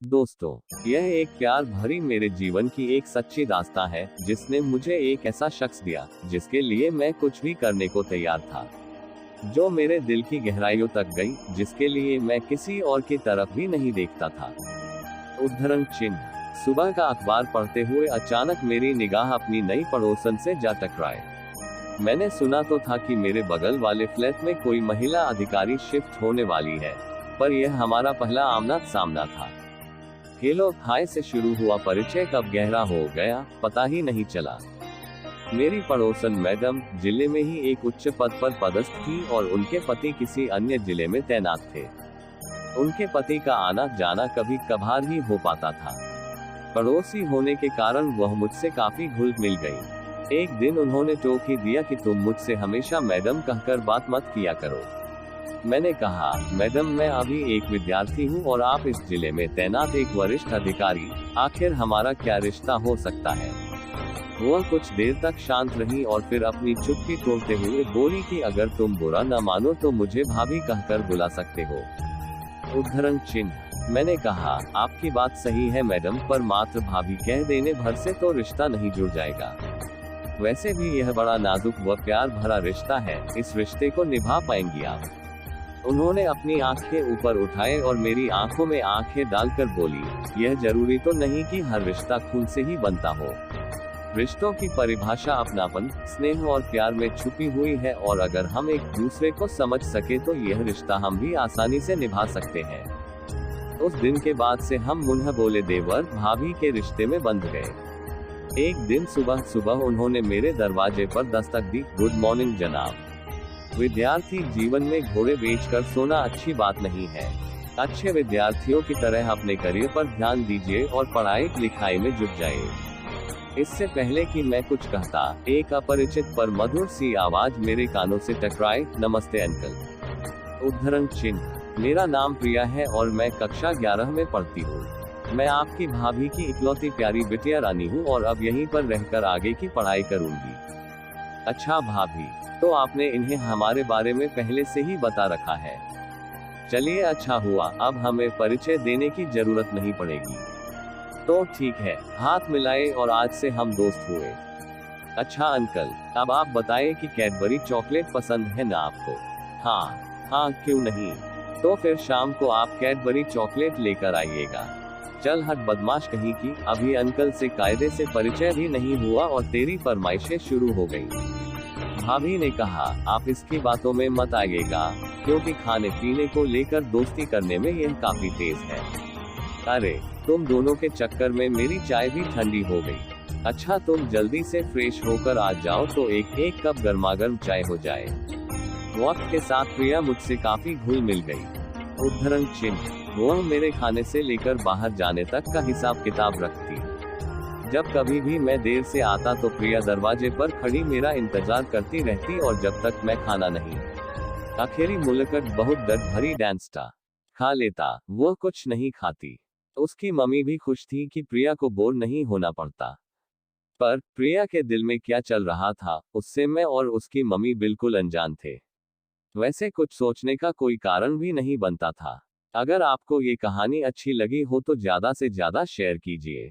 दोस्तों, यह एक प्यार भरी मेरे जीवन की एक सच्ची दास्तां है, जिसने मुझे एक ऐसा शख्स दिया, जिसके लिए मैं कुछ भी करने को तैयार था। जो मेरे दिल की गहराइयों तक गई, जिसके लिए मैं किसी और की तरफ भी नहीं देखता था। उद्धरण चिन्ह। सुबह का अखबार पढ़ते हुए अचानक मेरी निगाह अपनी नई पड़ोसन से जा टकराए। मैंने सुना तो था कि मेरे बगल वाले फ्लैट में कोई महिला अधिकारी शिफ्ट होने वाली है, पर यह हमारा पहला आमना सामना था। हेलो हाय से शुरू हुआ परिचय कब गहरा हो गया, पता ही नहीं चला। मेरी पड़ोसन मैडम जिले में ही एक उच्च पद पर पदस्थ थी और उनके पति किसी अन्य जिले में तैनात थे। उनके पति का आना जाना कभी कभार ही हो पाता था। पड़ोसी होने के कारण वह मुझसे काफी घुल मिल गई। एक दिन उन्होंने टोक ही दिया कि तुम मुझसे हमेशा मैडम कहकर बात मत किया करो। मैंने कहा, मैडम मैं अभी एक विद्यार्थी हूँ और आप इस जिले में तैनात एक वरिष्ठ अधिकारी, आखिर हमारा क्या रिश्ता हो सकता है। वह कुछ देर तक शांत रही और फिर अपनी चुप्पी तोड़ते हुए बोली कि अगर तुम बुरा न मानो तो मुझे भाभी कहकर बुला सकते हो। उद्धरण चिन्ह। मैंने कहा, आपकी बात सही है मैडम, पर मात्र भाभी कह देने भर से तो रिश्ता नहीं जुड़ जाएगा। वैसे भी यह बड़ा नाजुक व प्यार भरा रिश्ता है, इस रिश्ते को निभा पाएंगी आप। उन्होंने अपनी आंखें ऊपर उठाए और मेरी आंखों में आंखें डालकर बोली, यह जरूरी तो नहीं कि हर रिश्ता खून से ही बनता हो। रिश्तों की परिभाषा अपनापन, स्नेह और प्यार में छुपी हुई है और अगर हम एक दूसरे को समझ सके तो यह रिश्ता हम भी आसानी से निभा सकते हैं। उस दिन के बाद से हम मुन्ह बोले देवर भाभी के रिश्ते में बंध गए। एक दिन सुबह सुबह उन्होंने मेरे दरवाजे पर दस्तक दी। गुड मॉर्निंग जनाब। विद्यार्थी जीवन में घोड़े बेचकर सोना अच्छी बात नहीं है। अच्छे विद्यार्थियों की तरह अपने करियर पर ध्यान दीजिए और पढ़ाई लिखाई में जुट जाइए। इससे पहले कि मैं कुछ कहता, एक अपरिचित पर मधुर सी आवाज मेरे कानों से टकराई, नमस्ते अंकल। उद्धरण चिन्ह। मेरा नाम प्रिया है और मैं कक्षा 11 में पढ़ती हूँ। मैं आपकी भाभी की इकलौती प्यारी बिटिया रानी हूँ और अब यहीं पर रहकर आगे की पढ़ाई करूंगी। अच्छा भाभी, तो आपने इन्हें हमारे बारे में पहले से ही बता रखा है। चलिए अच्छा हुआ, अब हमें परिचय देने की जरूरत नहीं पड़ेगी। तो ठीक है, हाथ मिलाए और आज से हम दोस्त हुए। अच्छा अंकल, अब आप बताएं कि कैडबरी चॉकलेट पसंद है ना आपको? हाँ क्यों नहीं। तो फिर शाम को आप कैडबरी चॉकलेट लेकर आइएगा। चल हट बदमाश कहीं की, अभी अंकल से कायदे से परिचय भी नहीं हुआ और तेरी फरमाइशें शुरू हो गई। भाभी ने कहा, आप इसकी बातों में मत आइएगा, क्योंकि खाने पीने को लेकर दोस्ती करने में यह काफी तेज है। अरे तुम दोनों के चक्कर में मेरी चाय भी ठंडी हो गई। अच्छा तुम जल्दी से फ्रेश होकर आ जाओ तो एक कप गर्मागर्म चाय हो जाए। वक्त के साथ प्रिया मुझसे काफी घुल मिल गई। उद्धरण चिन्ह। वह मेरे खाने से लेकर बाहर जाने तक का हिसाब किताब रखती। जब कभी भी मैं देर से आता तो प्रिया दरवाजे पर खड़ी मेरा इंतजार करती रहती और जब तक मैं खाना नहीं आखिरी मुलाकात बहुत दर्द भरी डांसता खा लेता, वह कुछ नहीं खाती। उसकी मम्मी भी खुश थी कि प्रिया को बोर नहीं होना पड़ता। पर प्रिया के दिल में क्या चल रहा था, उससे मैं और उसकी मम्मी बिल्कुल अनजान थे। वैसे कुछ सोचने का कोई कारण भी नहीं बनता था। अगर आपको ये कहानी अच्छी लगी हो तो ज्यादा से ज्यादा शेयर कीजिए।